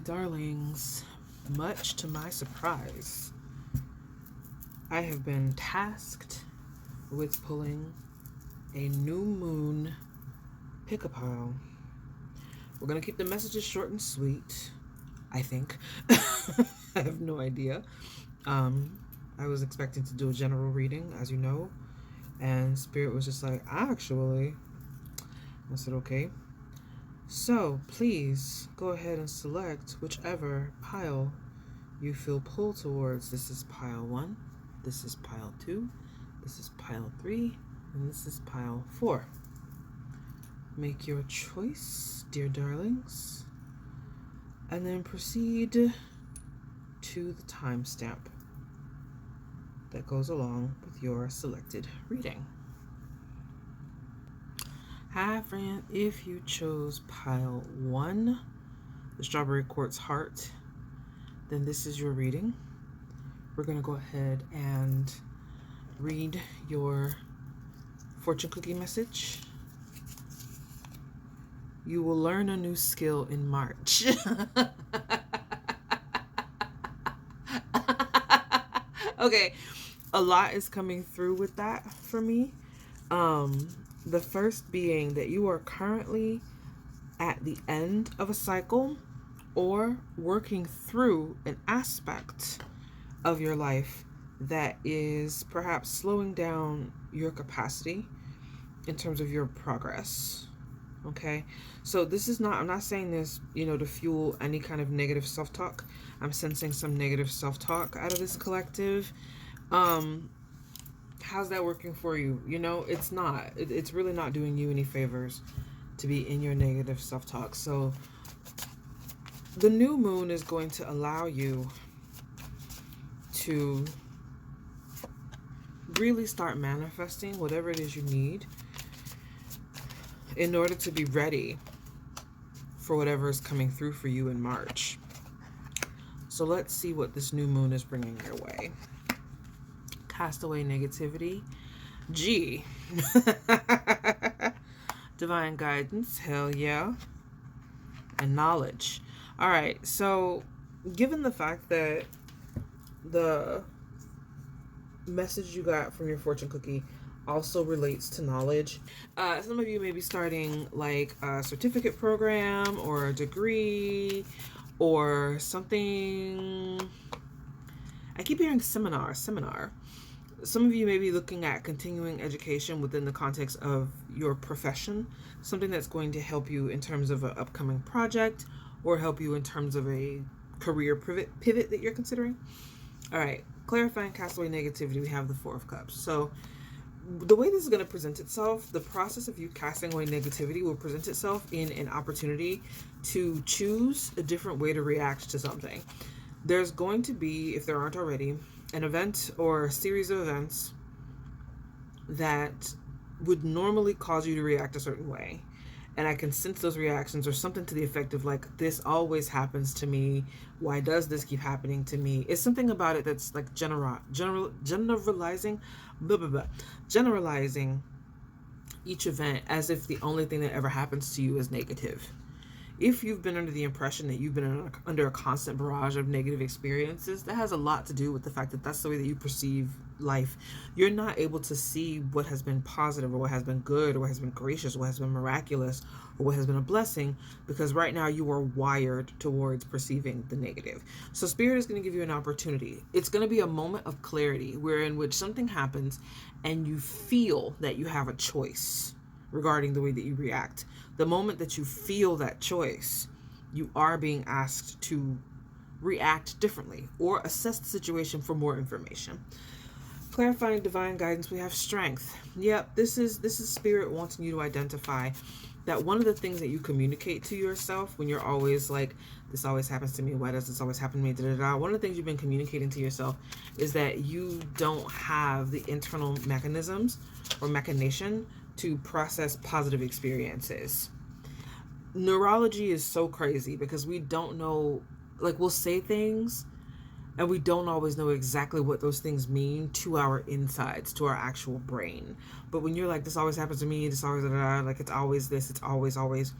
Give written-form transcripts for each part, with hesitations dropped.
darlings, much to my surprise, I have been tasked with pulling a new moon pick-a-pile. We're going to keep the messages short and sweet, I think. I have no idea. I was expecting to do a general reading, as you know, and Spirit was just like, actually, I said, okay. So please go ahead and select whichever pile you feel pulled towards. This is pile 1, this is pile 2, this is pile 3, and this is pile 4. Make your choice, dear darlings, and then proceed to the timestamp that goes along with your selected reading. Hi friend, if you chose pile 1, the Strawberry Quartz Heart, then this is your reading. We're going to go ahead and read your fortune cookie message. You will learn a new skill in March. Okay, a lot is coming through with that for me. The first being that you are currently at the end of a cycle or working through an aspect of your life that is perhaps slowing down your capacity in terms of your progress. Okay, so this is not, I'm not saying this, to fuel any kind of negative self-talk. I'm sensing some negative self-talk out of this collective. How's that working for you? It's not. It's really not doing you any favors to be in your negative self-talk. So the new moon is going to allow you to really start manifesting whatever it is you need in order to be ready for whatever is coming through for you in March. So let's see what this new moon is bringing your way. Cast away negativity. G. Divine guidance. Hell yeah. And knowledge. All right. So given the fact that the message you got from your fortune cookie also relates to knowledge, some of you may be starting like a certificate program or a degree or something. I keep hearing seminar. Some of you may be looking at continuing education within the context of your profession, something that's going to help you in terms of an upcoming project or help you in terms of a career pivot that you're considering. All right, clarifying castaway negativity, we have the 4 of Cups. So the way this is going to present itself, the process of you casting away negativity will present itself in an opportunity to choose a different way to react to something. There's going to be, if there aren't already, an event or a series of events that would normally cause you to react a certain way. And I can sense those reactions or something to the effect of like, this always happens to me. Why does this keep happening to me? It's something about it that's like generalizing each event as if the only thing that ever happens to you is negative. If you've been under the impression that you've been under a constant barrage of negative experiences, that has a lot to do with the fact that that's the way that you perceive life. You're not able to see what has been positive or what has been good or what has been gracious or what has been miraculous or what has been a blessing, because right now you are wired towards perceiving the negative. So Spirit is going to give you an opportunity. It's going to be a moment of clarity in which something happens and you feel that you have a choice regarding the way that you react. The moment that you feel that choice, you are being asked to react differently or assess the situation for more information. Clarifying divine guidance, we have strength. Yep, this is Spirit wanting you to identify that one of the things that you communicate to yourself when you're always like, this always happens to me, why does this always happen to me, one of the things you've been communicating to yourself is that you don't have the internal mechanisms or machination to process positive experiences. Neurology is so crazy because we don't know, like we'll say things and we don't always know exactly what those things mean to our insides, to our actual brain. But when you're like, this always happens to me, this always, like it's always this, it's always,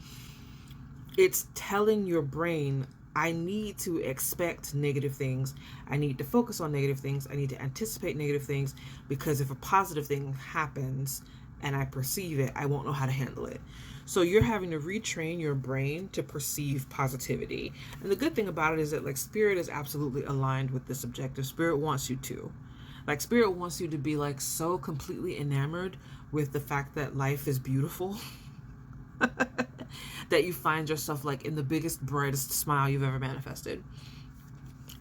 it's telling your brain I need to expect negative things. I need to focus on negative things. I need to anticipate negative things, because if a positive thing happens and I perceive it, I won't know how to handle it. So you're having to retrain your brain to perceive positivity. And the good thing about it is that, like, spirit is absolutely aligned with this objective. Spirit wants you to. Like, spirit wants you to be, like, so completely enamored with the fact that life is beautiful that you find yourself, like, in the biggest, brightest smile you've ever manifested.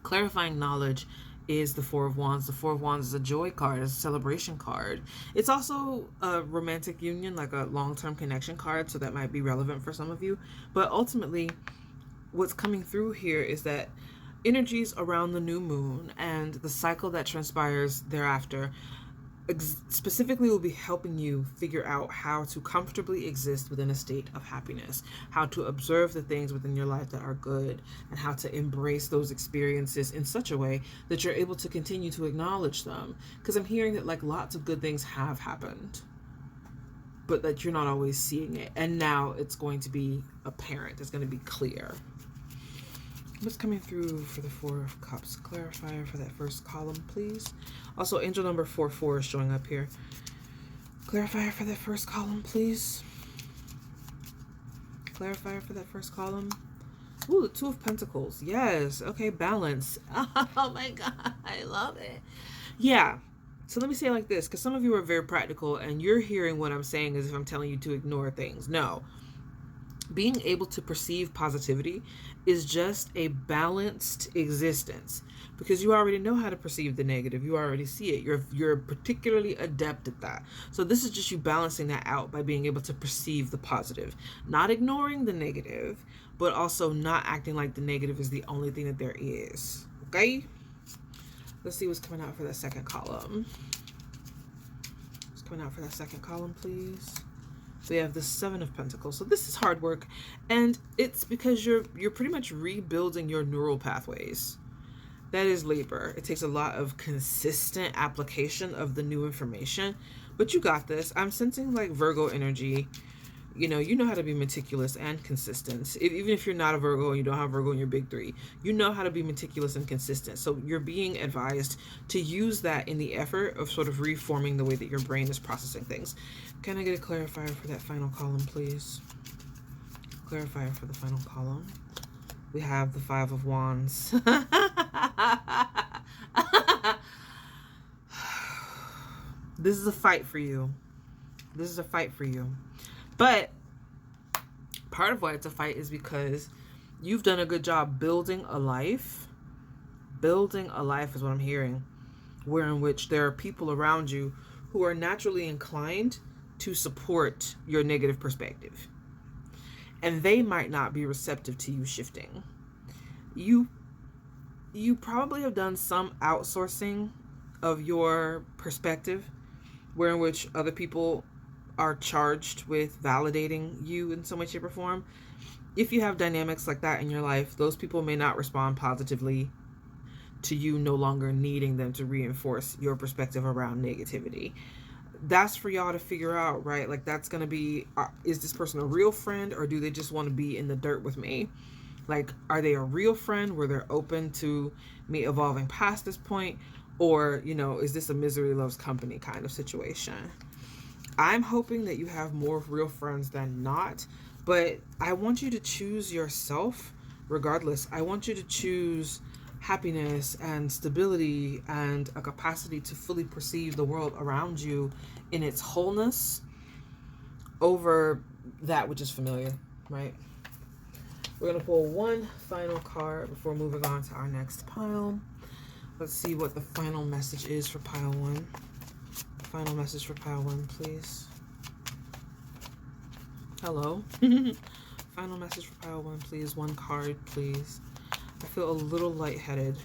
Clarifying knowledge is the Four of Wands. The Four of Wands is a joy card, it's a celebration card. It's also a romantic union, like a long-term connection card, so that might be relevant for some of you. But ultimately, what's coming through here is that energies around the new moon and the cycle that transpires thereafter specifically will be helping you figure out how to comfortably exist within a state of happiness, how to observe the things within your life that are good, and how to embrace those experiences in such a way that you're able to continue to acknowledge them. Because I'm hearing that, like, lots of good things have happened, but that you're not always seeing it. And now it's going to be apparent, it's going to be clear. What's coming through for the Four of Cups? Clarifier for that first column, please. Also, angel number 44 is showing up here. Clarifier for that first column, please. Clarifier for that first column. Ooh, the Two of Pentacles. Yes. Okay, balance. Oh my God, I love it. Yeah. So let me say it like this, because some of you are very practical and you're hearing what I'm saying as if I'm telling you to ignore things. No. Being able to perceive positivity is just a balanced existence, because you already know how to perceive the negative. You already see it. You're particularly adept at that. So this is just you balancing that out by being able to perceive the positive, not ignoring the negative, but also not acting like the negative is the only thing that there is. Okay? Let's see what's coming out for that second column. What's coming out for that second column, please? We have the Seven of Pentacles. So this is hard work, and it's because you're pretty much rebuilding your neural pathways. That is Libra. It takes a lot of consistent application of the new information, but you got this. I'm sensing, like, Virgo energy. You know how to be meticulous and consistent. Even if you're not a Virgo and you don't have Virgo in your big three, you know how to be meticulous and consistent. So you're being advised to use that in the effort of sort of reforming the way that your brain is processing things. Can I get a clarifier for that final column, please? Clarifier for the final column. We have the Five of Wands. This is a fight for you. This is a fight for you. But part of why it's a fight is because you've done a good job building a life. Building a life is what I'm hearing, where in which there are people around you who are naturally inclined to support your negative perspective. And they might not be receptive to you shifting. You probably have done some outsourcing of your perspective, where in which other people are charged with validating you in some way, shape, or form. If you have dynamics like that in your life, those people may not respond positively to you no longer needing them to reinforce your perspective around negativity. That's for y'all to figure out, right? Like, that's going to be, is this person a real friend, or do they just want to be in the dirt with me? Like, are they a real friend where they're open to me evolving past this point? Or, is this a misery loves company kind of situation? I'm hoping that you have more real friends than not, but I want you to choose yourself regardless. I want you to choose happiness and stability and a capacity to fully perceive the world around you in its wholeness over that which is familiar, right? We're going to pull one final card before moving on to our next pile. Let's see what the final message is for pile one. Final message for pile one, please. Hello. Final message for pile one, please. One card, please. I feel a little lightheaded.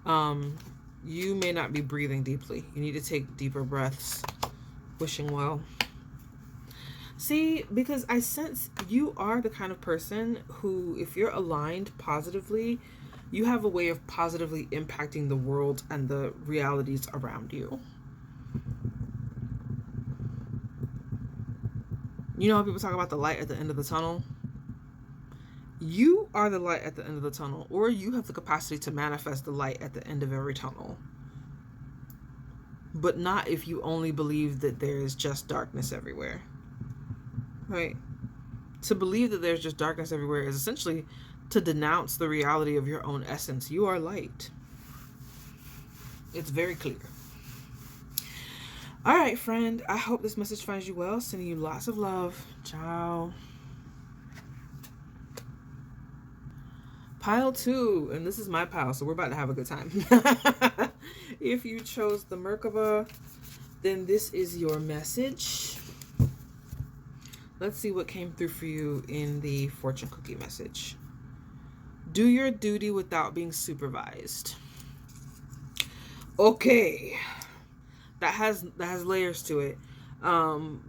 You may not be breathing deeply. You need to take deeper breaths. Wishing well. See, because I sense you are the kind of person who, if you're aligned positively, you have a way of positively impacting the world and the realities around you. You know how people talk about the light at the end of the tunnel? You are the light at the end of the tunnel, or you have the capacity to manifest the light at the end of every tunnel. But not if you only believe that there is just darkness everywhere. Right? To believe that there's just darkness everywhere is essentially to denounce the reality of your own essence. You are light. It's very clear. All right, friend. I hope this message finds you well. Sending you lots of love. Ciao. Pile 2, and this is my pile, so we're about to have a good time. If you chose the Merkaba, then this is your message. Let's see what came through for you in the fortune cookie message. Do your duty without being supervised. Okay. That has layers to it.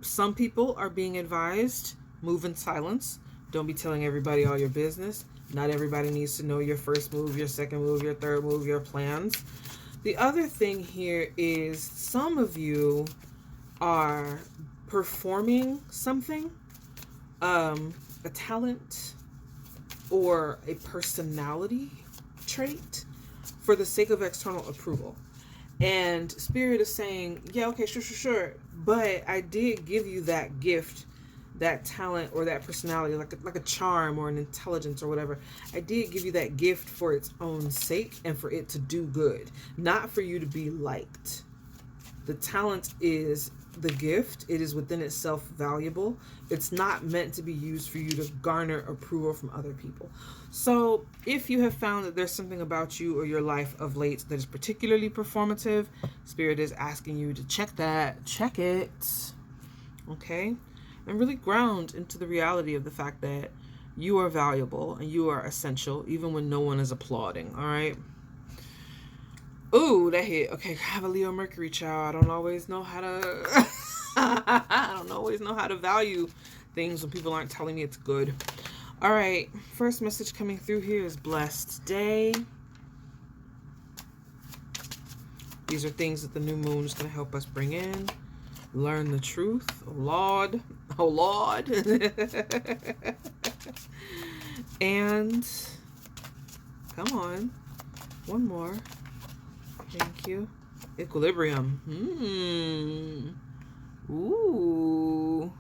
Some people are being advised, move in silence. Don't be telling everybody all your business. Not everybody needs to know your first move, your second move, your third move, your plans. The other thing here is some of you are performing something, a talent or a personality trait for the sake of external approval. And Spirit is saying, yeah, okay, sure. But I did give you that gift, that talent or that personality, like a charm or an intelligence or whatever. I did give you that gift for its own sake and for it to do good, not for you to be liked. The talent is the gift. It is within itself valuable. It's not meant to be used for you to garner approval from other people. So if you have found that there's something about you or your life of late that is particularly performative, Spirit is asking you to check it, okay? And really ground into the reality of the fact that you are valuable and you are essential, even when no one is applauding, all right? Ooh, that hit. Okay, I have a Leo Mercury, child. I don't always know how to... I don't always know how to value things when people aren't telling me it's good. All right, first message coming through here is blessed day. These are things that the new moon is going to help us bring in. Learn the truth. Oh, Lord. And come on. One more. Thank you. Equilibrium. Ooh.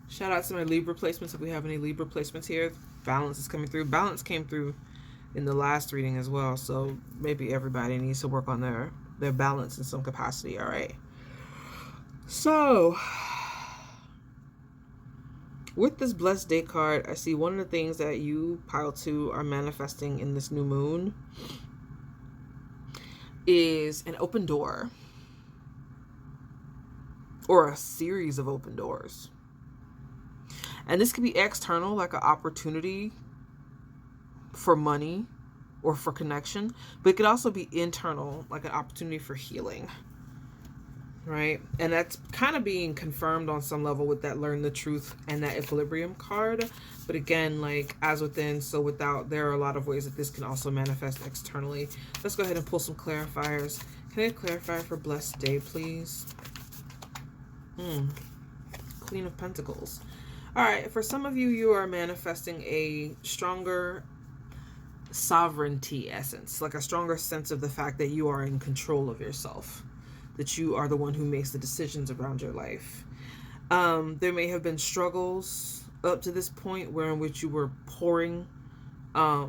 Shout out to my Libra placements if we have any Libra placements here. Balance is coming through. Balance came through in the last reading as well. So maybe everybody needs to work on their balance in some capacity. All right. So with this blessed day card, I see one of the things that you, pile 2, are manifesting in this new moon is an open door or a series of open doors. And this could be external, like an opportunity for money or for connection, but it could also be internal, like an opportunity for healing, right? And that's kind of being confirmed on some level with that learn the truth and that equilibrium card. But again, like as within, so without, there are a lot of ways that this can also manifest externally. Let's go ahead and pull some clarifiers. Can I clarify for blessed day, please? Queen of Pentacles. All right, for some of you, you are manifesting a stronger sovereignty essence, like a stronger sense of the fact that you are in control of yourself, that you are the one who makes the decisions around your life. There may have been struggles up to this point where in which you were pouring a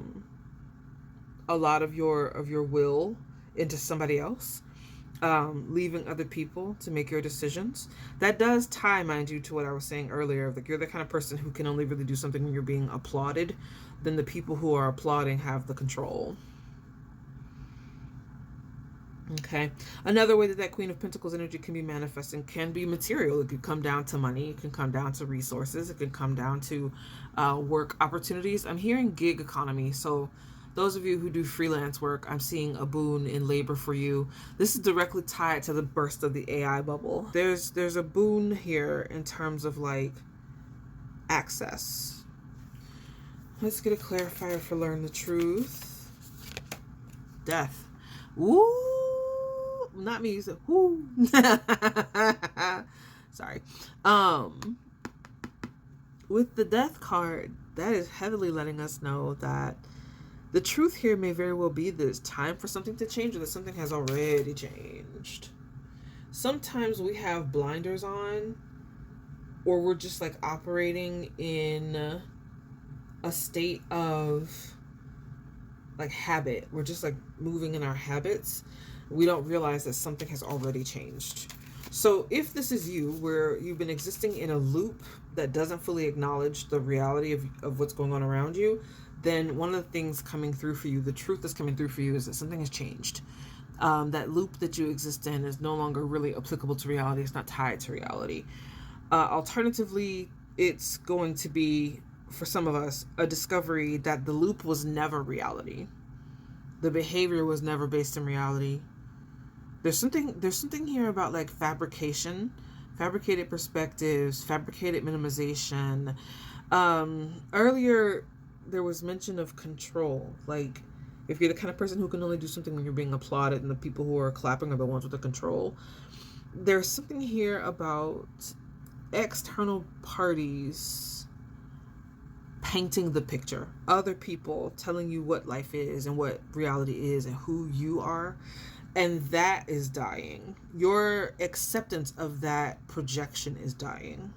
lot of your will into somebody else, leaving other people to make your decisions. That does tie, mind you, to what I was saying earlier. Like you're the kind of person who can only really do something when you're being applauded. Then the people who are applauding have the control. Okay. Another way that Queen of Pentacles energy can be manifesting can be material. It could come down to money. It can come down to resources. It could come down to work opportunities. I'm hearing gig economy. So those of you who do freelance work, I'm seeing a boon in labor for you. This is directly tied to the burst of the AI bubble. There's a boon here in terms of like access. Let's get a clarifier for learn the truth. Death. Ooh, not me. So, whoo. Sorry. With the death card, that is heavily letting us know that the truth here may very well be that it's time for something to change, or that something has already changed. Sometimes we have blinders on, or we're just like operating in a state of like habit. We're just like moving in our habits. We don't realize that something has already changed. So if this is you, where you've been existing in a loop that doesn't fully acknowledge the reality of what's going on around you, then one of the things coming through for you, the truth that's coming through for you, is that something has changed. That loop that you exist in is no longer really applicable to reality. It's not tied to reality. Alternatively, it's going to be, for some of us, a discovery that the loop was never reality. The behavior was never based in reality. There's something here about like fabrication, fabricated perspectives, fabricated minimization. Earlier there was mention of control. Like, if you're the kind of person who can only do something when you're being applauded and the people who are clapping are the ones with the control, there's something here about external parties painting the picture, other people telling you what life is and what reality is and who you are, and that is dying. Your acceptance of that projection is dying.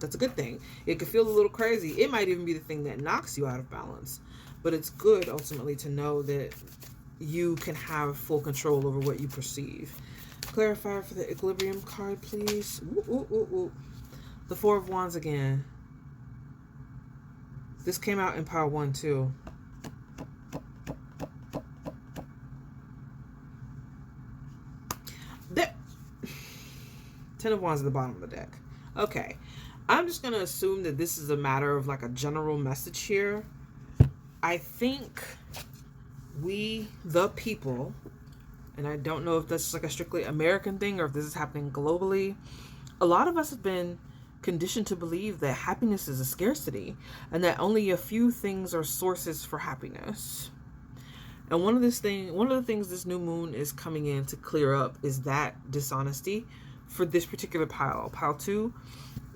That's a good thing. It could feel a little crazy. It might even be the thing that knocks you out of balance, but it's good ultimately to know that you can have full control over what you perceive. Clarifier for the equilibrium card, please. Ooh, ooh, ooh, ooh. The Four of Wands again. This came out in Power 1 too. There. 10 of Wands at the bottom of the deck. Okay. I'm just going to assume that this is a matter of like a general message here. I think we, the people, and I don't know if that's like a strictly American thing or if this is happening globally, a lot of us have been conditioned to believe that happiness is a scarcity and that only a few things are sources for happiness. And one of the things this new moon is coming in to clear up is that dishonesty for this particular pile. Pile 2,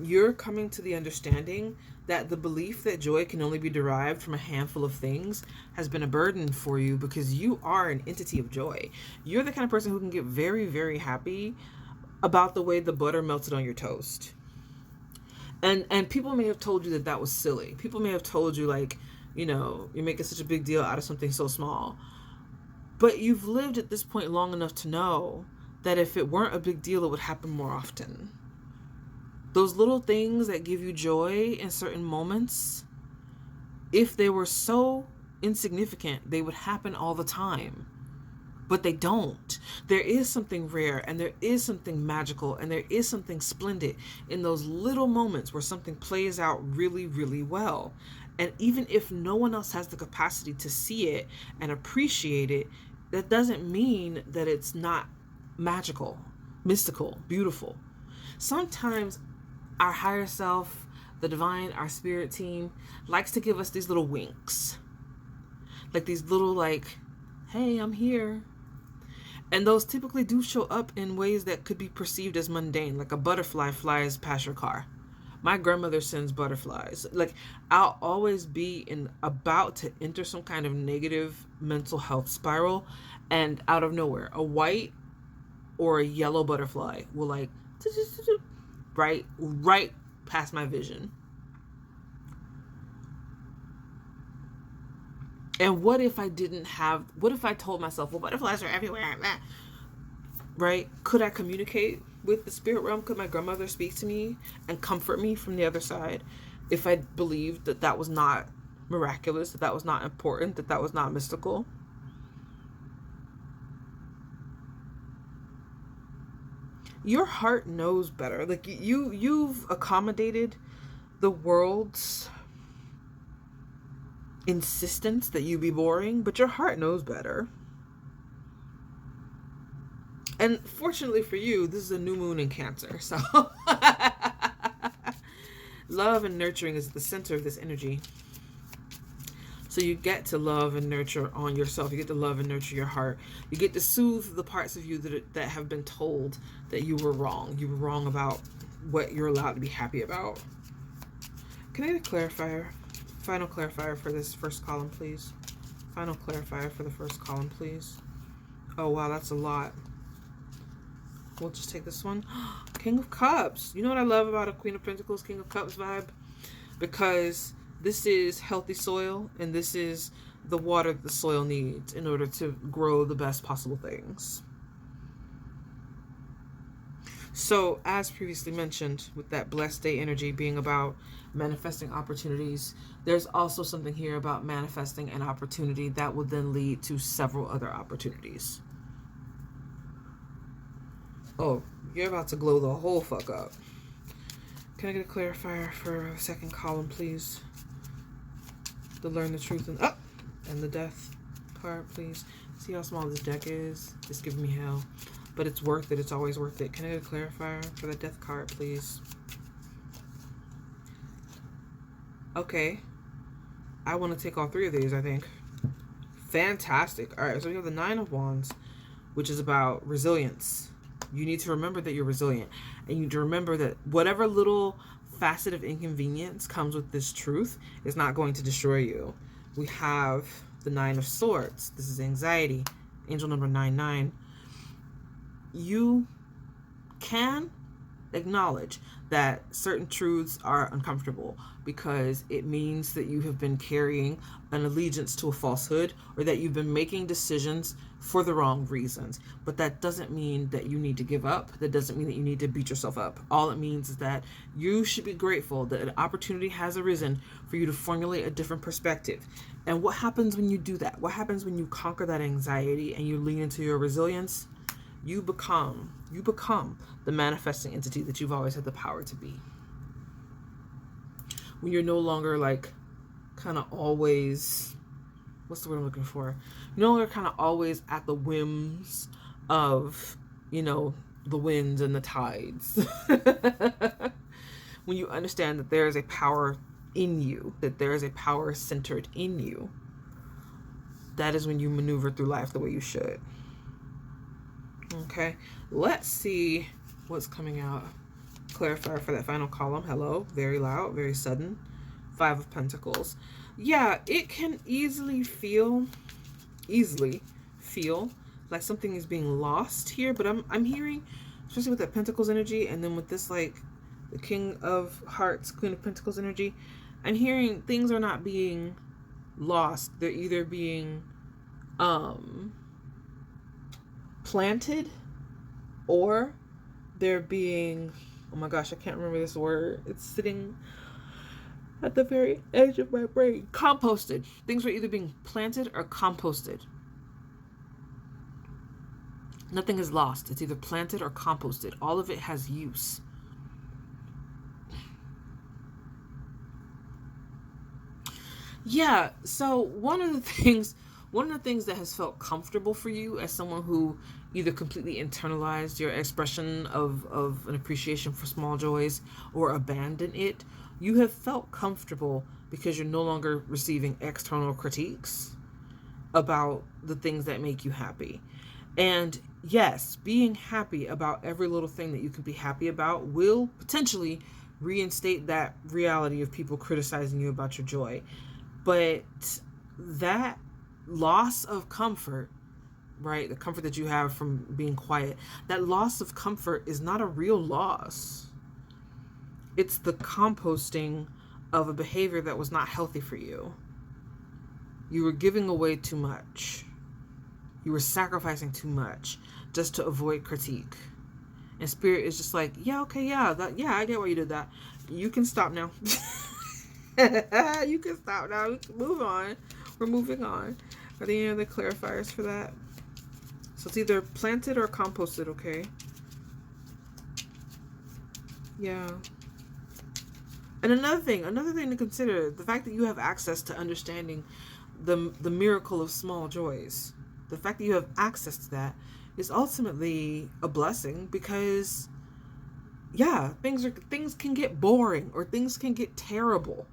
you're coming to the understanding that the belief that joy can only be derived from a handful of things has been a burden for you, because you are an entity of joy. You're the kind of person who can get very, very happy about the way the butter melted on your toast. And people may have told you that was silly. People may have told you, like, you know, you're making such a big deal out of something so small. But you've lived at this point long enough to know that if it weren't a big deal, it would happen more often. Those little things that give you joy in certain moments, if they were so insignificant, they would happen all the time. But they don't. There is something rare, and there is something magical, and there is something splendid in those little moments where something plays out really, really well. And even if no one else has the capacity to see it and appreciate it, that doesn't mean that it's not magical, mystical, beautiful. Sometimes our higher self, the divine, our spirit team, likes to give us these little winks. Like these little, like, hey, I'm here. And those typically do show up in ways that could be perceived as mundane, like a butterfly flies past your car. My grandmother sends butterflies. Like, I'll always be about to enter some kind of negative mental health spiral, and out of nowhere, a white or a yellow butterfly will like right past my vision. And what if I told myself, well, butterflies are everywhere, right? Could I communicate with the spirit realm? Could my grandmother speak to me and comfort me from the other side if I believed that that was not miraculous, that that was not important, that that was not mystical? Your heart knows better. Like, you've accommodated the world's insistence that you be boring, but your heart knows better. And fortunately for you, this is a new moon in Cancer, so love and nurturing is at the center of this energy. So you get to love and nurture on yourself. You get to love and nurture your heart. You get to soothe the parts of you that have been told that you were wrong. You were wrong about what you're allowed to be happy about. Can I get a clarifier Final clarifier for this first column, please. Final clarifier for the first column, please. Oh, wow, that's a lot. We'll just take this one. King of Cups. You know what I love about a Queen of Pentacles, King of Cups vibe? Because this is healthy soil, and this is the water that the soil needs in order to grow the best possible things. So, as previously mentioned, with that blessed day energy being about manifesting opportunities, there's also something here about manifesting an opportunity that will then lead to several other opportunities. Oh, you're about to glow the whole fuck up. Can I get a clarifier for the second column, please? To learn the truth and the death card, please. See how small this deck is? It's giving me hell. But it's worth it. It's always worth it. Can I get a clarifier for the death card, please? Okay. I want to take all three of these, I think. Fantastic. All right, so we have the Nine of Wands, which is about resilience. You need to remember that you're resilient. And you need to remember that whatever little facet of inconvenience comes with this truth is not going to destroy you. We have the Nine of Swords. This is anxiety. Angel number 99. You can acknowledge that certain truths are uncomfortable because it means that you have been carrying an allegiance to a falsehood, or that you've been making decisions for the wrong reasons. But that doesn't mean that you need to give up. That doesn't mean that you need to beat yourself up. All it means is that you should be grateful that an opportunity has arisen for you to formulate a different perspective. And what happens when you do that? What happens when you conquer that anxiety and you lean into your resilience? You become the manifesting entity that you've always had the power to be. When you're no longer like kind of always, what's the word I'm looking for? You're no longer kind of always at the whims of, you know, the winds and the tides. When you understand that there is a power in you, that there is a power centered in you, that is when you maneuver through life the way you should. Okay, let's see what's coming out. Clarifier for that final column. Hello, very loud, very sudden. Five of Pentacles. Yeah, it can easily feel like something is being lost here, but I'm hearing, especially with that Pentacles energy, and then with this like the King of Hearts, Queen of Pentacles energy, I'm hearing things are not being lost. They're either being planted, or they're being, oh my gosh, I can't remember this word. It's sitting at the very edge of my brain. Composted. Things are either being planted or composted. Nothing is lost. It's either planted or composted. All of it has use. Yeah, so one of the things that has felt comfortable for you as someone who either completely internalized your expression of an appreciation for small joys or abandoned it, you have felt comfortable because you're no longer receiving external critiques about the things that make you happy. And yes, being happy about every little thing that you can be happy about will potentially reinstate that reality of people criticizing you about your joy. But that loss of comfort, right? The comfort that you have from being quiet, that loss of comfort is not a real loss. It's the composting of a behavior that was not healthy for you. You were giving away too much. You were sacrificing too much just to avoid critique. And Spirit is just like, yeah, okay, yeah, I get why you did that. You can stop now. You can stop now. We can move on. We're moving on. Are there any other clarifiers for that? So it's either planted or composted, okay? Yeah. And another thing to consider, the fact that you have access to understanding the miracle of small joys. The fact that you have access to that is ultimately a blessing, because yeah, things can get boring, or things can get terrible,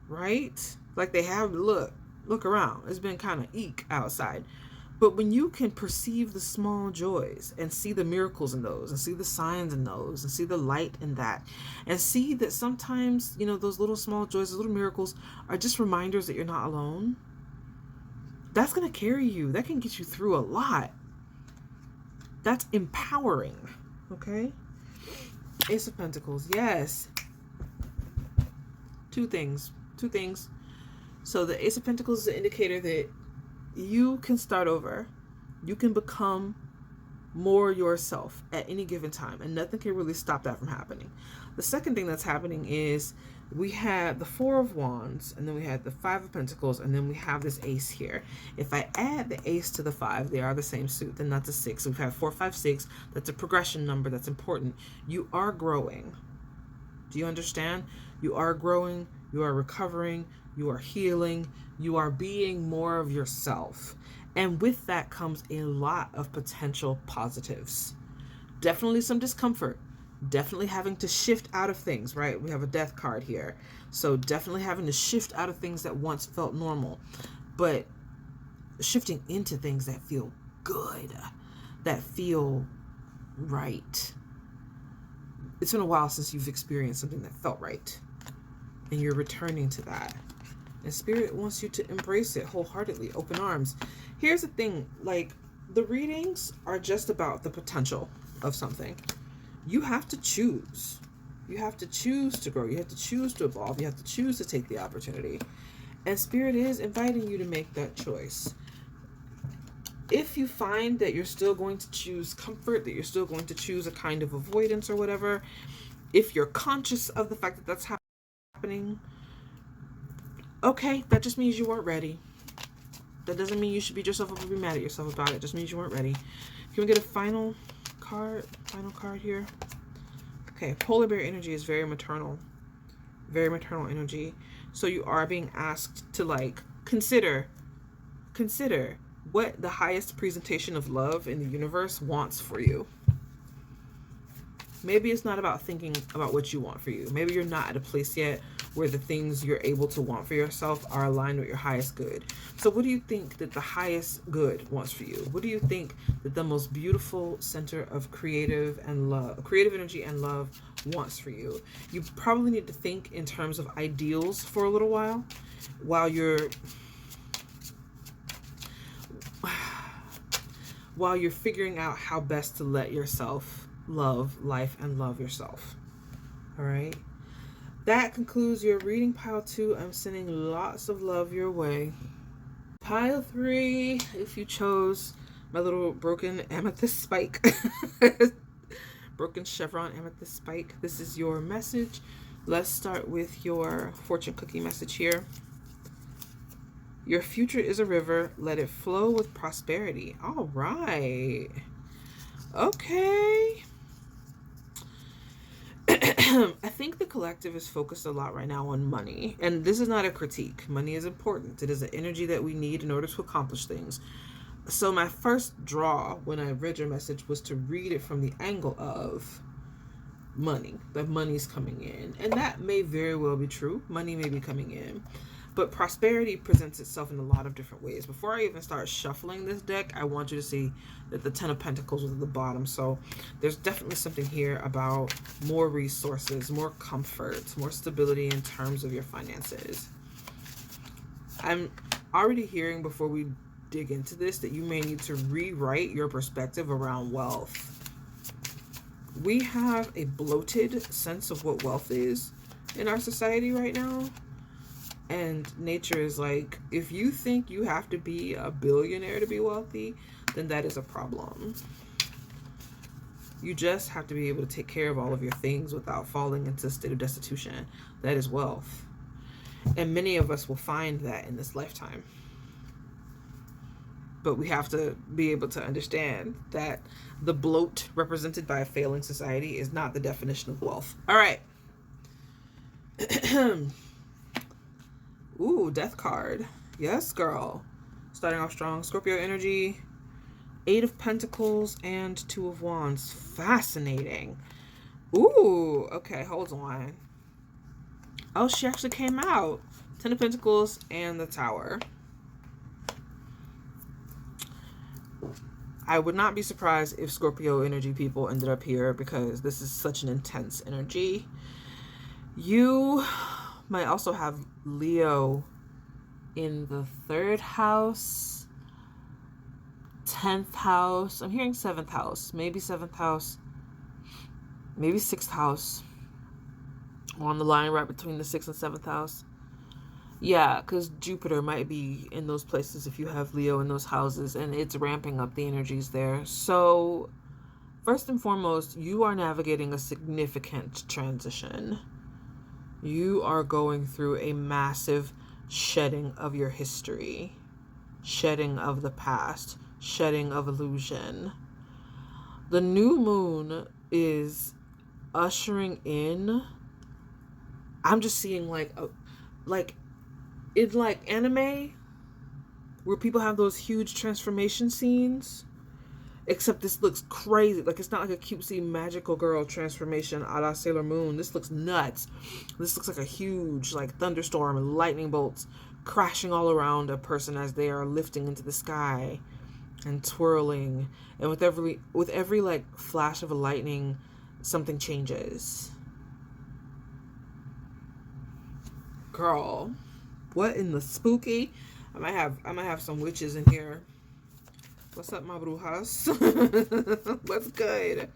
right? Like they have, look around. It's been kind of eek outside. But when you can perceive the small joys and see the miracles in those and see the signs in those and see the light in that and see that sometimes, those little small joys, those little miracles are just reminders that you're not alone, that's going to carry you. That can get you through a lot. That's empowering. Okay? Ace of Pentacles. Yes. Two things. So the Ace of Pentacles is an indicator that you can start over. You can become more yourself at any given time, and nothing can really stop that from happening. The second thing that's happening is we have the Four of Wands, and then we have the Five of Pentacles, and then we have this Ace here. If I add the Ace to the 5, they are the same suit, then that's a 6. So we've had 4, 5, 6. That's a progression number. That's important. You are growing. Do you understand? You are growing. You are recovering. You are healing. You are being more of yourself. And with that comes a lot of potential positives. Definitely some discomfort. Definitely having to shift out of things, right? We have a Death card here. So definitely having to shift out of things that once felt normal. But shifting into things that feel good, that feel right. It's been a while since you've experienced something that felt right. And you're returning to that. And Spirit wants you to embrace it wholeheartedly, open arms. Here's the thing, like, the readings are just about the potential of something. You have to choose. You have to choose to grow. You have to choose to evolve. You have to choose to take the opportunity. And Spirit is inviting you to make that choice. If you find that you're still going to choose comfort, that you're still going to choose a kind of avoidance or whatever, if you're conscious of the fact that that's happening, okay, that just means you weren't ready. That doesn't mean you should beat yourself up or be mad at yourself about it. It just means you weren't ready. Can we get a final card here? Okay, polar bear energy is very maternal energy. So you are being asked to, like, consider what the highest presentation of love in the universe wants for you. Maybe it's not about thinking about what you want for you. Maybe you're not at a place yet where the things you're able to want for yourself are aligned with your highest good. So what do you think that the highest good wants for you? What do you think that the most beautiful center of creative energy and love wants for you? You probably need to think in terms of ideals for a little while you're figuring out how best to let yourself love life and love yourself. All right. That concludes your reading, pile 2. I'm sending lots of love your way. Pile 3, if you chose my little broken amethyst spike, broken chevron amethyst spike, this is your message. Let's start with your fortune cookie message here. Your future is a river. Let it flow with prosperity. All right. Okay. I think the collective is focused a lot right now on money. And this is not a critique. Money is important. It is an energy that we need in order to accomplish things. So my first draw when I read your message was to read it from the angle of money. That money's coming in. And that may very well be true. Money may be coming in. But prosperity presents itself in a lot of different ways. Before I even start shuffling this deck, I want you to see that the Ten of Pentacles was at the bottom. So there's definitely something here about more resources, more comfort, more stability in terms of your finances. I'm already hearing before we dig into this that you may need to rewrite your perspective around wealth. We have a bloated sense of what wealth is in our society right now. And nature is like, if you think you have to be a billionaire to be wealthy, then that is a problem. You just have to be able to take care of all of your things without falling into a state of destitution. That is wealth. And many of us will find that in this lifetime. But we have to be able to understand that the bloat represented by a failing society is not the definition of wealth. All right. Ooh, Death card. Yes, girl. Starting off strong. Scorpio energy. 8 of Pentacles and 2 of Wands. Fascinating. Ooh, okay, hold on. Oh, she actually came out. 10 of Pentacles and the Tower. I would not be surprised if Scorpio energy people ended up here, because this is such an intense energy. You might also have Leo in the 3rd house, 10th house. I'm hearing 7th house, maybe 7th house, maybe 6th house. On the line right between the 6th and 7th house. Yeah, because Jupiter might be in those places if you have Leo in those houses, and it's ramping up the energies there. So, first and foremost, you are navigating a significant transition. You are going through a massive shedding of your history, shedding of the past, shedding of illusion. The new moon is ushering in, I'm just seeing like in like anime where people have those huge transformation scenes, except this looks crazy. Like, it's not like a cutesy magical girl transformation a la Sailor Moon. This looks nuts. This looks like a huge like thunderstorm and lightning bolts crashing all around a person as they are lifting into the sky and twirling, and with every like flash of a lightning, something changes. Girl, what in the spooky? I might have some witches in here. What's up, my brujas? What's good?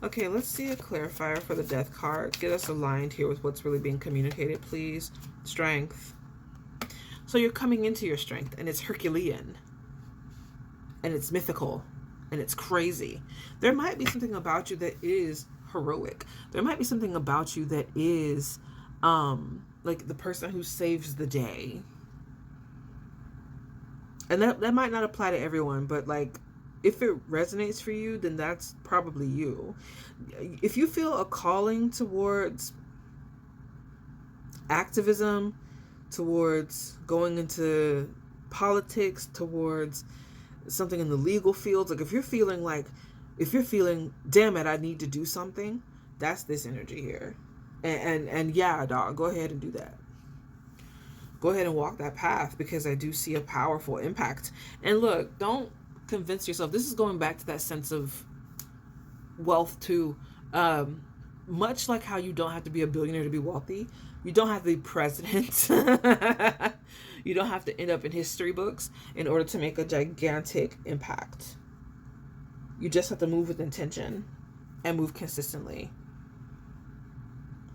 Okay, let's see a clarifier for the death card. Get us aligned here with what's really being communicated, please. Strength. So you're coming into your strength, and it's Herculean, and it's mythical, and it's crazy. There might be something about you that is heroic. There might be something about you that is like the person who saves the day. And that might not apply to everyone, but like, if it resonates for you, then that's probably you. If you feel a calling towards activism, towards going into politics, towards something in the legal fields, like if you're feeling, damn it, I need to do something, that's this energy here. And yeah, dog, go ahead and do that. Go ahead and walk that path, because I do see a powerful impact. And look, don't convince yourself. This is going back to that sense of wealth too. Much like how you don't have to be a billionaire to be wealthy, you don't have to be president. You don't have to end up in history books in order to make a gigantic impact. You just have to move with intention and move consistently.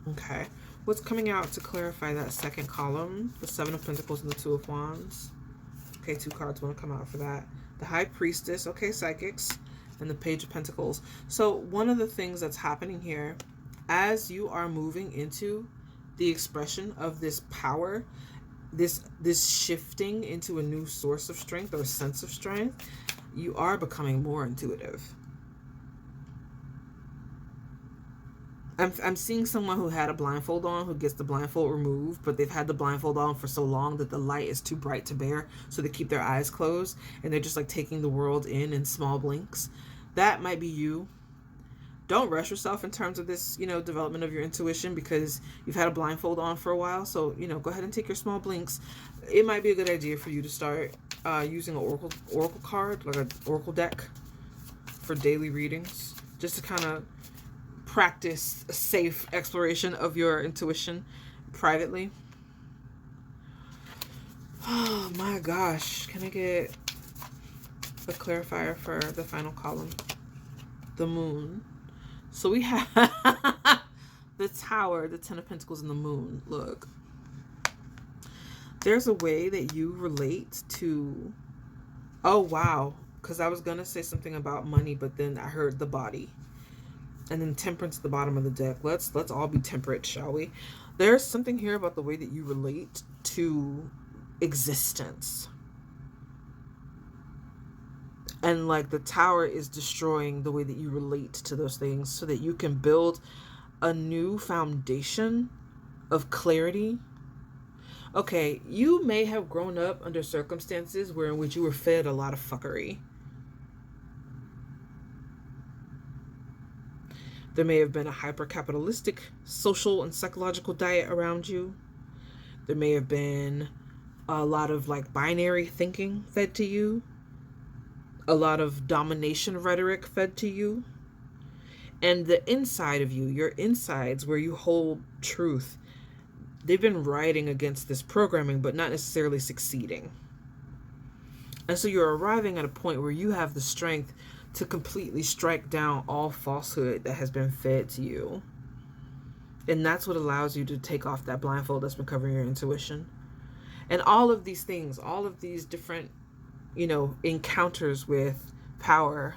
Okay. What's coming out to clarify that second column? The 7 of Pentacles and the 2 of Wands. Okay, 2 cards want to come out for that. The High Priestess, okay, Psychics, and the Page of Pentacles. So one of the things that's happening here, as you are moving into the expression of this power, this shifting into a new source of strength or a sense of strength, you are becoming more intuitive. I'm seeing someone who had a blindfold on who gets the blindfold removed, but they've had the blindfold on for so long that the light is too bright to bear, so they keep their eyes closed and they're just like taking the world in small blinks. That might be you. Don't rush yourself in terms of this, development of your intuition, because you've had a blindfold on for a while. So, go ahead and take your small blinks. It might be a good idea for you to start using an oracle card, like an oracle deck, for daily readings, just to kind of practice a safe exploration of your intuition privately. Oh my gosh. Can I get a clarifier for the final column? The Moon. So we have the Tower, the 10 of Pentacles, and the Moon. Look. There's a way that you relate to... Oh, wow. Because I was going to say something about money, but then I heard the body. And then Temperance at the bottom of the deck. Let's all be temperate, shall we? There's something here about the way that you relate to existence. And like the Tower is destroying the way that you relate to those things, so that you can build a new foundation of clarity. Okay, you may have grown up under circumstances in which you were fed a lot of fuckery. There may have been a hyper-capitalistic social and psychological diet around you. There may have been a lot of like binary thinking fed to you. a lot of domination rhetoric fed to you. And the inside of you, your insides where you hold truth, they've been writing against this programming, but not necessarily succeeding. And so you're arriving at a point where you have the strength to completely strike down all falsehood that has been fed to you. And that's what allows you to take off that blindfold that's been covering your intuition. And all of these things, all of these different, encounters with power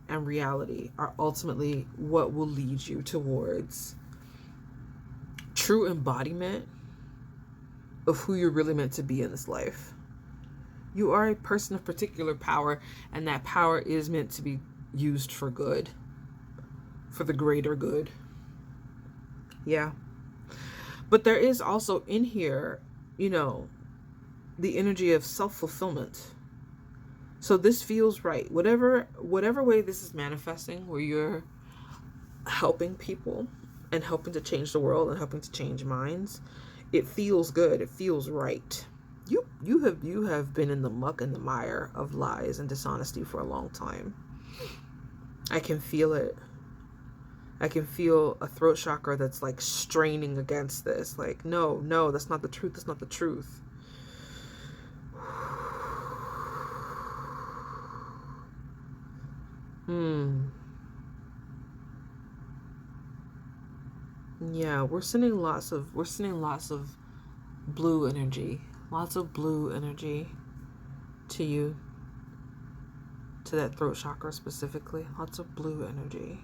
and reality are ultimately what will lead you towards true embodiment of who you're really meant to be in this life. You are a person of particular power, and that power is meant to be used for good, for the greater good. Yeah. But there is also in here, the energy of self-fulfillment. So this feels right. Whatever way this is manifesting, where you're helping people and helping to change the world and helping to change minds, it feels good. It feels right. You have been in the muck and the mire of lies and dishonesty for a long time. I can feel it. I can feel a throat chakra that's like straining against this. Like, no, that's not the truth. That's not the truth. Yeah, we're sending lots of blue energy. Lots of blue energy to you. To that throat chakra specifically. Lots of blue energy.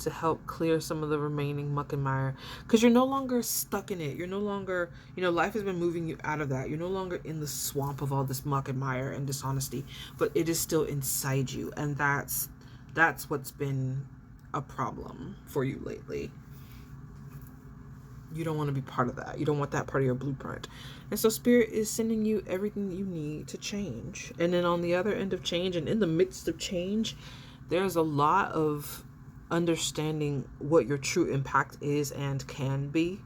To help clear some of the remaining muck and mire. Because you're no longer stuck in it. You're no longer, life has been moving you out of that. You're no longer in the swamp of all this muck and mire and dishonesty. But it is still inside you. And that's what's been a problem for you lately. You don't want to be part of that. You don't want that part of your blueprint. And so Spirit is sending you everything you need to change. And then on the other end of change and in the midst of change, there's a lot of understanding what your true impact is and can be.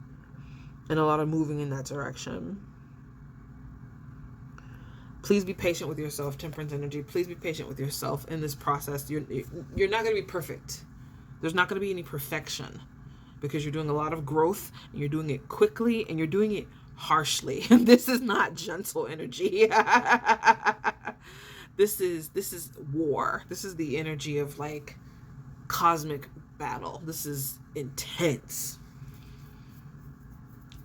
And a lot of moving in that direction. Please be patient with yourself, Temperance energy. Please be patient with yourself in this process. You're not going to be perfect. There's not going to be any perfection. Because you're doing a lot of growth, and you're doing it quickly, and you're doing it harshly. This is not gentle energy. This is war. This is the energy of like cosmic battle. This is intense.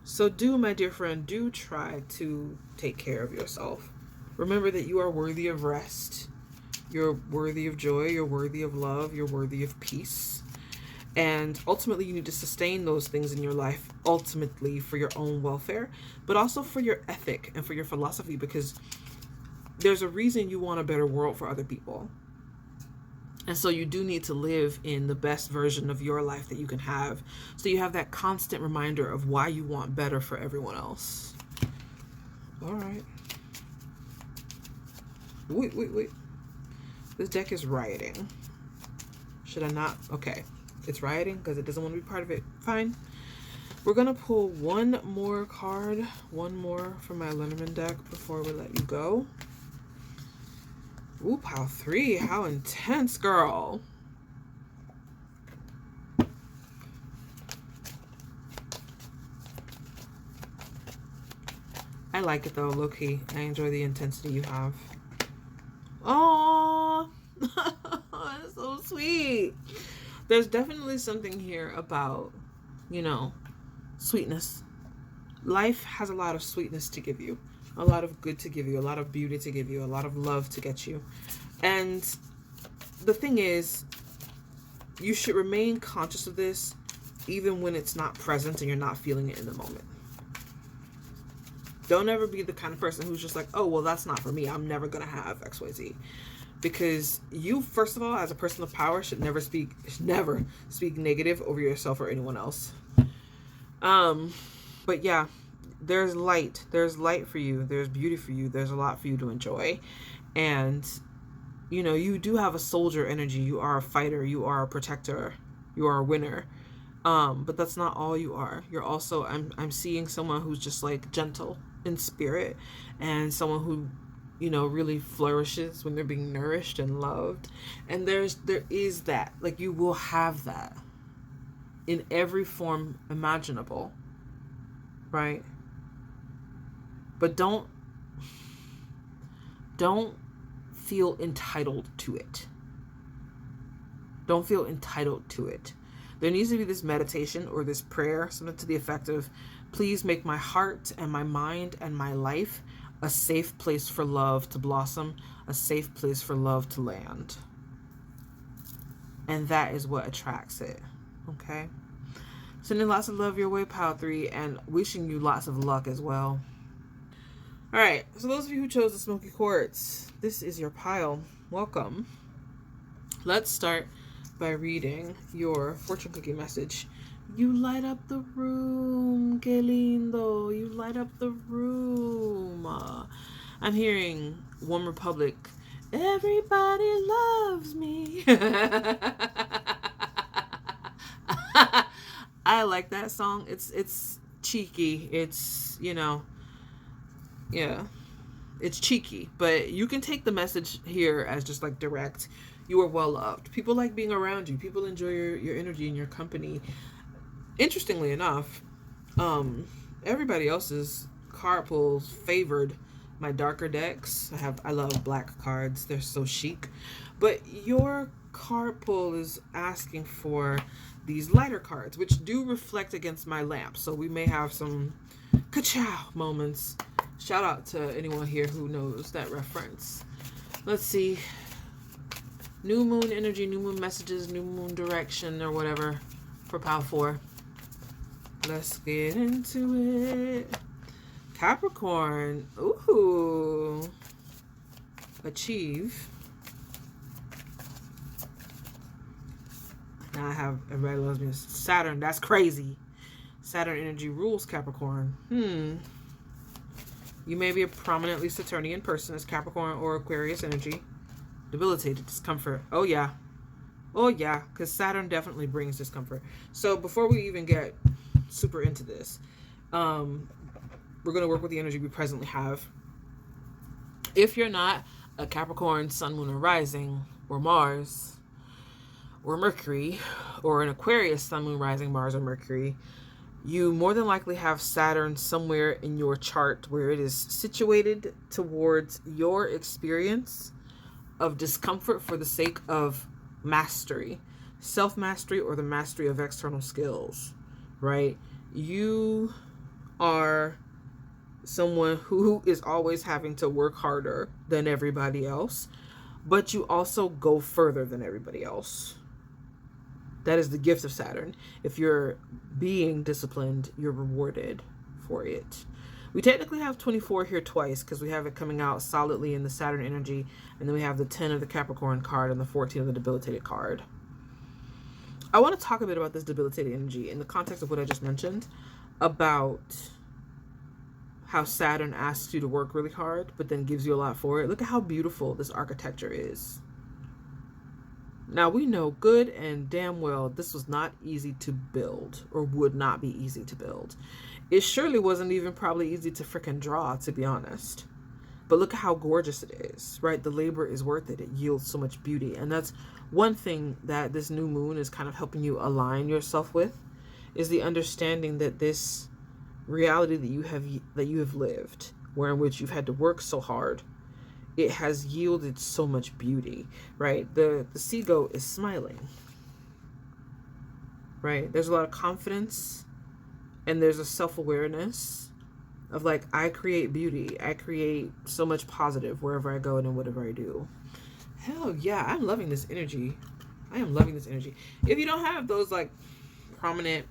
So my dear friend, do try to take care of yourself. Remember that you are worthy of rest. You're worthy of joy. You're worthy of love. You're worthy of peace. And ultimately, you need to sustain those things in your life, ultimately for your own welfare, but also for your ethic and for your philosophy, because there's a reason you want a better world for other people. And so you do need to live in the best version of your life that you can have. So you have that constant reminder of why you want better for everyone else. All right. Wait. This deck is rioting. Should I not? Okay. It's rioting because it doesn't want to be part of it. Fine. We're going to pull one more card. One more from my Lenormand deck before we let you go. Ooh, pile 3. How intense, girl. I like it though, low-key. I enjoy the intensity you have. Oh, that's so sweet. There's definitely something here about, sweetness. Life has a lot of sweetness to give you, a lot of good to give you, a lot of beauty to give you, a lot of love to get you. And the thing is, you should remain conscious of this even when it's not present and you're not feeling it in the moment. Don't ever be the kind of person who's just like, oh, well, that's not for me. I'm never going to have XYZ. Because you, first of all, as a person of power, should never speak negative over yourself or anyone else. But yeah, there's light. There's light for you. There's beauty for you. There's a lot for you to enjoy. And, you do have a soldier energy. You are a fighter. You are a protector. You are a winner. But that's not all you are. You're also, I'm seeing someone who's just like gentle in spirit, and someone who really flourishes when they're being nourished and loved. And there is that, like, you will have that in every form imaginable, right? But don't feel entitled to it. Don't feel entitled to it. There needs to be this meditation or this prayer, something to the effect of, please make my heart and my mind and my life a safe place for love to blossom, a safe place for love to land. And that is what attracts it. Okay? Sending lots of love your way, Pile 3, and wishing you lots of luck as well. All right, so those of you who chose the Smoky Quartz, this is your pile. Welcome. Let's start by reading your fortune cookie message. You light up the room, que lindo. You light up the room. I'm hearing One Republic. Everybody loves me. I like that song. It's cheeky. It's, yeah, it's cheeky, but you can take the message here as just like direct. You are well loved. People like being around you. People enjoy your energy and your company. Interestingly enough, everybody else's card pulls favored my darker decks. I love black cards. They're so chic. But your card pull is asking for these lighter cards, which do reflect against my lamp. So we may have some ka-chow moments. Shout out to anyone here who knows that reference. Let's see. New moon energy, new moon messages, new moon direction, or whatever for Pile 4. Let's get into it. Capricorn. Ooh. Achieve. Now I have everybody loves me. Saturn. That's crazy. Saturn energy rules Capricorn. You may be a prominently Saturnian person as Capricorn or Aquarius energy. Debilitated discomfort. Oh yeah, because Saturn definitely brings discomfort. So before we even get super into this, we're going to work with the energy we presently have. If you're not a Capricorn sun, moon, or rising, or Mars, or Mercury, or an Aquarius sun, moon, rising, Mars, or Mercury, you more than likely have Saturn somewhere in your chart where it is situated towards your experience of discomfort for the sake of mastery, self-mastery, or the mastery of external skills, right? You are someone who is always having to work harder than everybody else, but you also go further than everybody else. That is the gift of Saturn. If you're being disciplined, you're rewarded for it. We technically have 24 here twice because we have it coming out solidly in the Saturn energy, and then we have the 10 of the Capricorn card and the 14 of the debilitated card. I want to talk a bit about this debilitated energy in the context of what I just mentioned about how Saturn asks you to work really hard, but then gives you a lot for it. Look at how beautiful this architecture is. Now, we know good and damn well this was not easy to build, or would not be easy to build. It surely wasn't even probably easy to frickin' draw, to be honest. But look at how gorgeous it is, right? The labor is worth it. It yields so much beauty. And that's one thing that this new moon is kind of helping you align yourself with, is the understanding that this reality that you have lived, where in which you've had to work so hard, it has yielded so much beauty, right? The sea goat is smiling, right? There's a lot of confidence, and there's a self-awareness of like, I create beauty. I create so much positive wherever I go and in whatever I do. Hell yeah, I'm loving this energy. I am loving this energy. If you don't have those like prominent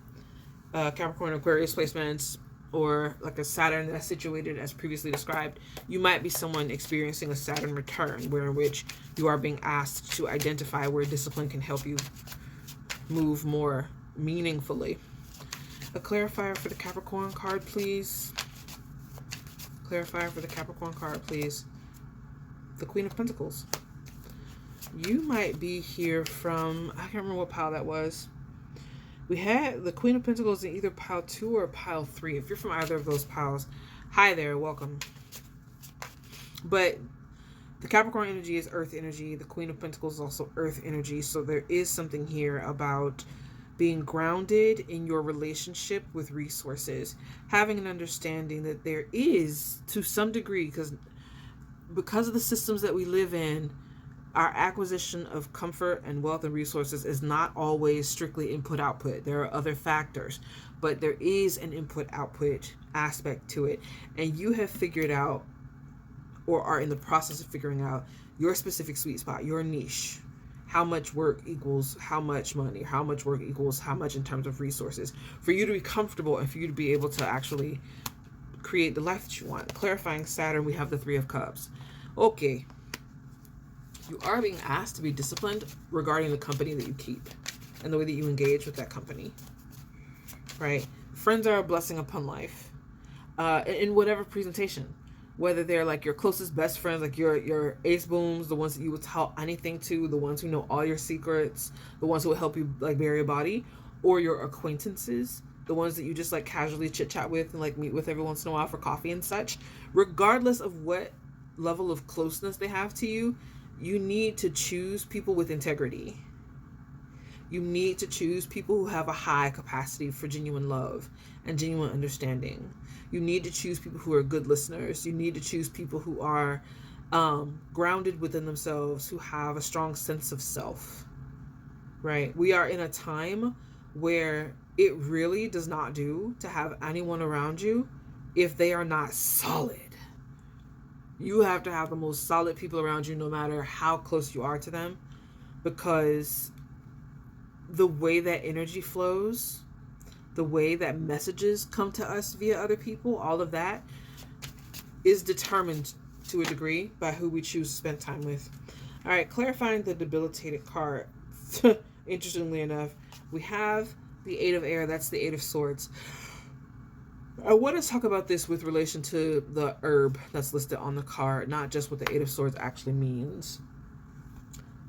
Capricorn Aquarius placements, or like a Saturn that's situated as previously described, you might be someone experiencing a Saturn return, where in which you are being asked to identify where discipline can help you move more meaningfully. A clarifier for the Capricorn card, please. Clarifier for the Capricorn card, please. The Queen of Pentacles. You might be here from, I can't remember what pile that was. We had the Queen of Pentacles in either pile 2 or pile 3. If you're from either of those piles, hi there, welcome. But The Capricorn energy is earth energy. The Queen of Pentacles is also earth energy. So there is something here about being grounded in your relationship with resources, having an understanding that there is, to some degree, because of the systems that we live in, our acquisition of comfort and wealth and resources is not always strictly input output. There are other factors, but there is an input output aspect to it. And you have figured out, or are in the process of figuring out, your specific sweet spot, your niche. How much work equals how much money, how much work equals how much in terms of resources, for you to be comfortable and for you to be able to actually create the life that you want. Clarifying Saturn, we have the Three of Cups. Okay. You are being asked to be disciplined regarding the company that you keep and the way that you engage with that company, right? Friends are a blessing upon life, in whatever presentation, whether they're like your closest best friends, like your ace booms, the ones that you would tell anything to, the ones who know all your secrets, the ones who will help you like bury a body, or your acquaintances, the ones that you just like casually chit chat with and like meet with every once in a while for coffee and such. Regardless of what level of closeness they have to you, you need to choose people with integrity. You need to choose people who have a high capacity for genuine love and genuine understanding. You need to choose people who are good listeners. You need to choose people who are grounded within themselves, who have a strong sense of self, right? We are in a time where it really does not do to have anyone around you if they are not solid. You have to have the most solid people around you, no matter how close you are to them, because the way that energy flows, the way that messages come to us via other people, all of that is determined to a degree by who we choose to spend time with. All right, clarifying the debilitated card. Interestingly enough, we have the Eight of Air. That's the Eight of Swords. I want to talk about this with relation to the herb that's listed on the card, not just what the Eight of Swords actually means.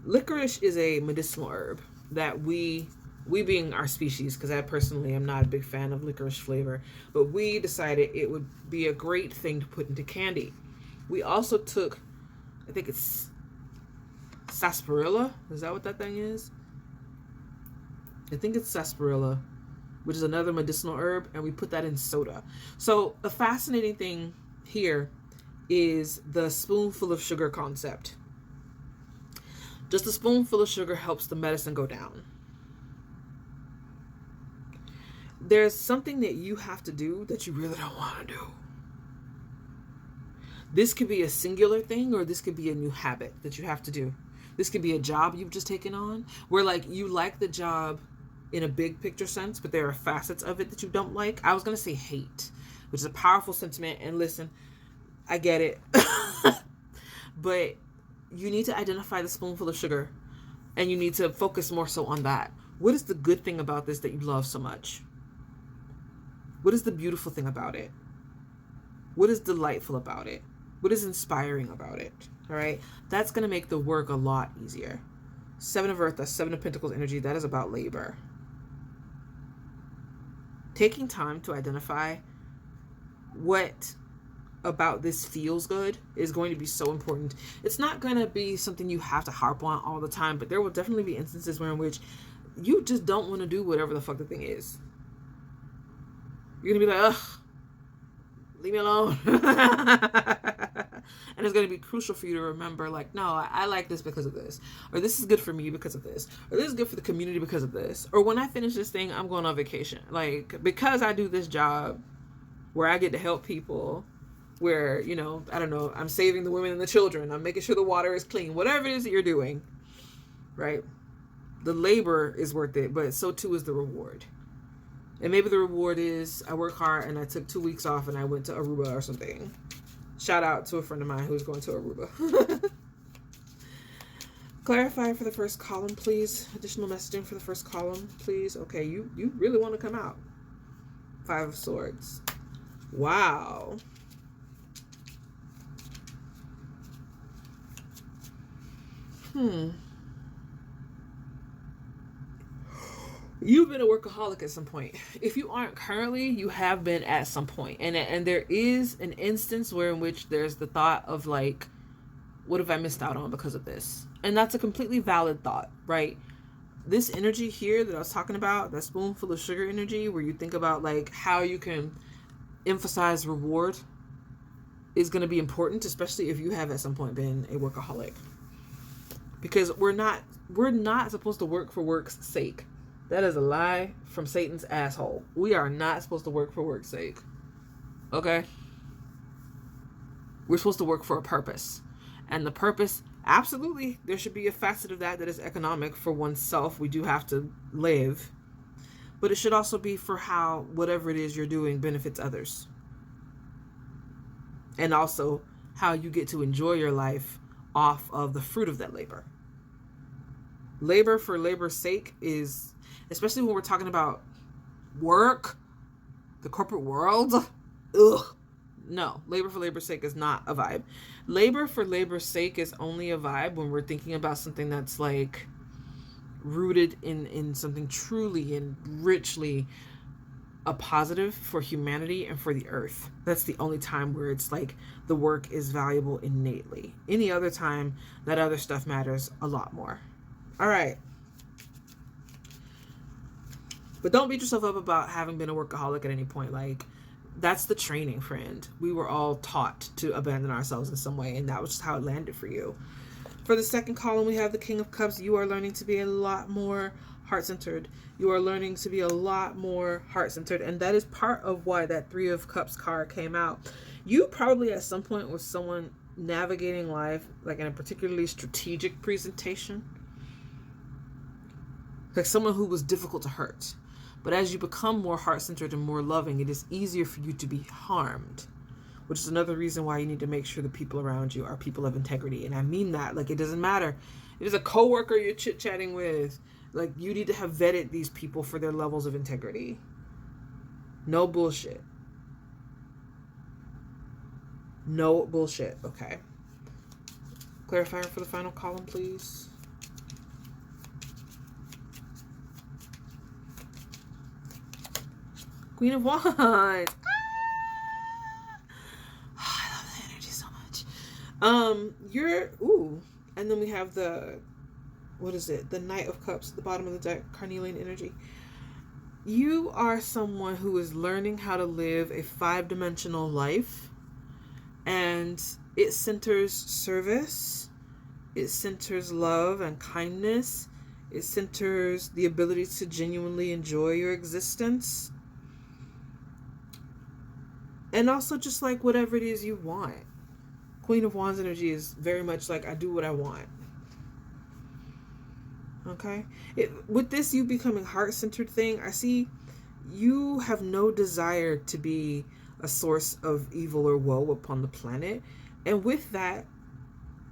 Licorice is a medicinal herb that we being our species, because I personally am not a big fan of licorice flavor, but we decided it would be a great thing to put into candy. We also took, I think it's sarsaparilla. Is that what that thing is? I think it's sarsaparilla, which is another medicinal herb, and we put that in soda. So a fascinating thing here is the spoonful of sugar concept. Just a spoonful of sugar helps the medicine go down. There's something that you have to do that you really don't want to do. This could be a singular thing, or this could be a new habit that you have to do. This could be a job you've just taken on, where like you like the job in a big picture sense, but there are facets of it that you don't like. I was going to say hate, which is a powerful sentiment. And listen, I get it. But you need to identify the spoonful of sugar, and you need to focus more so on that. What is the good thing about this that you love so much? What is the beautiful thing about it? What is delightful about it? What is inspiring about it? All right. That's going to make the work a lot easier. Seven of Earth, that's Seven of Pentacles energy. That is about labor. Taking time to identify what about this feels good is going to be so important. It's not going to be something you have to harp on all the time, but there will definitely be instances where in which you just don't want to do whatever the fuck the thing is. You're going to be like, ugh, leave me alone. And it's going to be crucial for you to remember, like, no, I like this because of this. Or this is good for me because of this. Or this is good for the community because of this. Or when I finish this thing, I'm going on vacation. Like, because I do this job where I get to help people, where, you know, I don't know, I'm saving the women and the children. I'm making sure the water is clean. Whatever it is that you're doing, right? The labor is worth it, but so too is the reward. And maybe the reward is I work hard and I took 2 weeks off and I went to Aruba or something. Shout out to a friend of mine who's going to Aruba. Clarify for the first column, please. Additional messaging for the first column, please. Okay, you really want to come out. Five of Swords. Wow. You've been a workaholic at some point. If you aren't currently, you have been at some point. And there is an instance where in which there's the thought of like What have I missed out on because of this? And that's a completely valid thought, right? This energy here that I was talking about, that spoonful of sugar energy, where you think about like how you can emphasize reward, is going to be important, especially if you have at some point been a workaholic. Because we're not supposed to work for work's sake. That is a lie from Satan's asshole. We are not supposed to work for work's sake. Okay? We're supposed to work for a purpose. And the purpose, absolutely, there should be a facet of that is economic for oneself. We do have to live. But it should also be for how whatever it is you're doing benefits others. And also how you get to enjoy your life off of the fruit of that labor. Labor for labor's sake is, especially when we're talking about work, the corporate world, ugh. No, labor for labor's sake is not a vibe. Labor for labor's sake is only a vibe when we're thinking about something that's like rooted in something truly and richly a positive for humanity and for the earth. That's the only time where it's like the work is valuable innately. Any other time, that other stuff matters a lot more. All right. But don't beat yourself up about having been a workaholic at any point. Like, that's the training, friend. We were all taught to abandon ourselves in some way, and that was just how it landed for you. For the second column, we have the King of Cups. You are learning to be a lot more heart-centered. You are learning to be a lot more heart-centered, and that is part of why that Three of Cups card came out. You probably at some point was someone navigating life like in a particularly strategic presentation, like someone who was difficult to hurt. But as you become more heart-centered and more loving, it is easier for you to be harmed, which is another reason why you need to make sure the people around you are people of integrity. And I mean that, like, it doesn't matter. It is a coworker you're chit-chatting with. Like, you need to have vetted these people for their levels of integrity. No bullshit. No bullshit. Okay. Clarifier for the final column, please. Queen of Wands. Ah! Oh, I love the energy so much. And then we have the, what is it? The Knight of Cups at the bottom of the deck, carnelian energy. You are someone who is learning how to live a 5-dimensional life, and it centers service, it centers love and kindness, it centers the ability to genuinely enjoy your existence. And also just like whatever it is you want. Queen of Wands energy is very much like, I do what I want. Okay? With this you becoming heart-centered thing, I see you have no desire to be a source of evil or woe upon the planet. And with that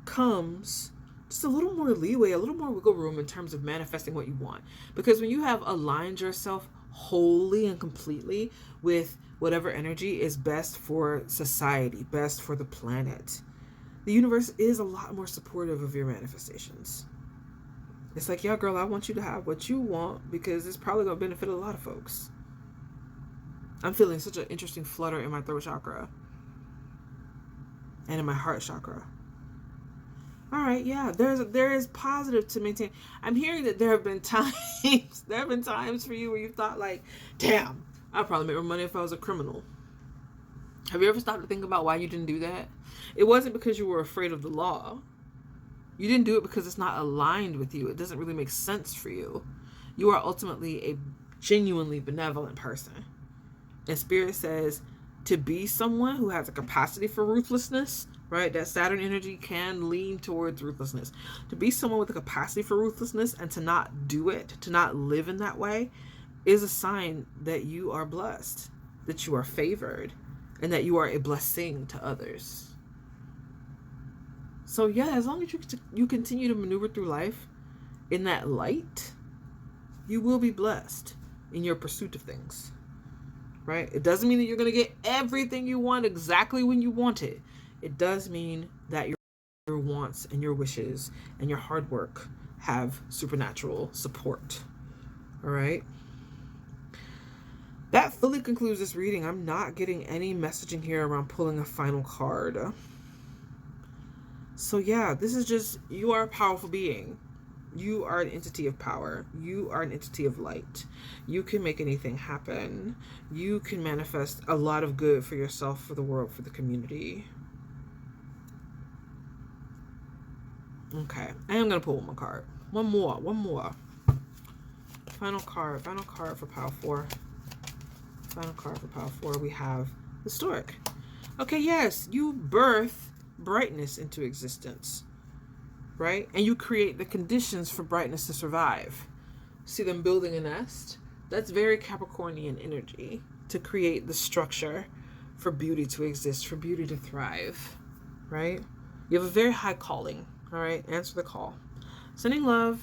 comes just a little more leeway, a little more wiggle room in terms of manifesting what you want. Because when you have aligned yourself wholly and completely with whatever energy is best for society, best for the planet, the universe is a lot more supportive of your manifestations. It's like, yeah, girl, I want you to have what you want because it's probably going to benefit a lot of folks. I'm feeling such an interesting flutter in my throat chakra and in my heart chakra. All right, yeah, there is positive to maintain. I'm hearing that there have been times for you where you thought like, damn, I'd probably make more money if I was a criminal. Have you ever stopped to think about why you didn't do that? It wasn't because you were afraid of the law. You didn't do it because it's not aligned with you. It doesn't really make sense for you. You are ultimately a genuinely benevolent person. And Spirit says to be someone who has a capacity for ruthlessness, right? That Saturn energy can lean towards ruthlessness. To be someone with a capacity for ruthlessness and to not do it, to not live in that way, is a sign that you are blessed, that you are favored, and that you are a blessing to others. So yeah, as long as you continue to maneuver through life in that light, you will be blessed in your pursuit of things, right? It doesn't mean that you're going to get everything you want exactly when you want it. It does mean that your wants and your wishes and your hard work have supernatural support. All right. That fully concludes this reading. I'm not getting any messaging here around pulling a final card. So yeah, this is just, you are a powerful being. You are an entity of power. You are an entity of light. You can make anything happen. You can manifest a lot of good for yourself, for the world, for the community. Okay, I am going to pull one more card. One more. Final card for Power 4. Final card for Power 4, we have the Stork. Okay, yes, you birth brightness into existence, right? And you create the conditions for brightness to survive. See them building a nest? That's very Capricornian energy, to create the structure for beauty to exist, for beauty to thrive, right? You have a very high calling, all right? Answer the call. Sending love.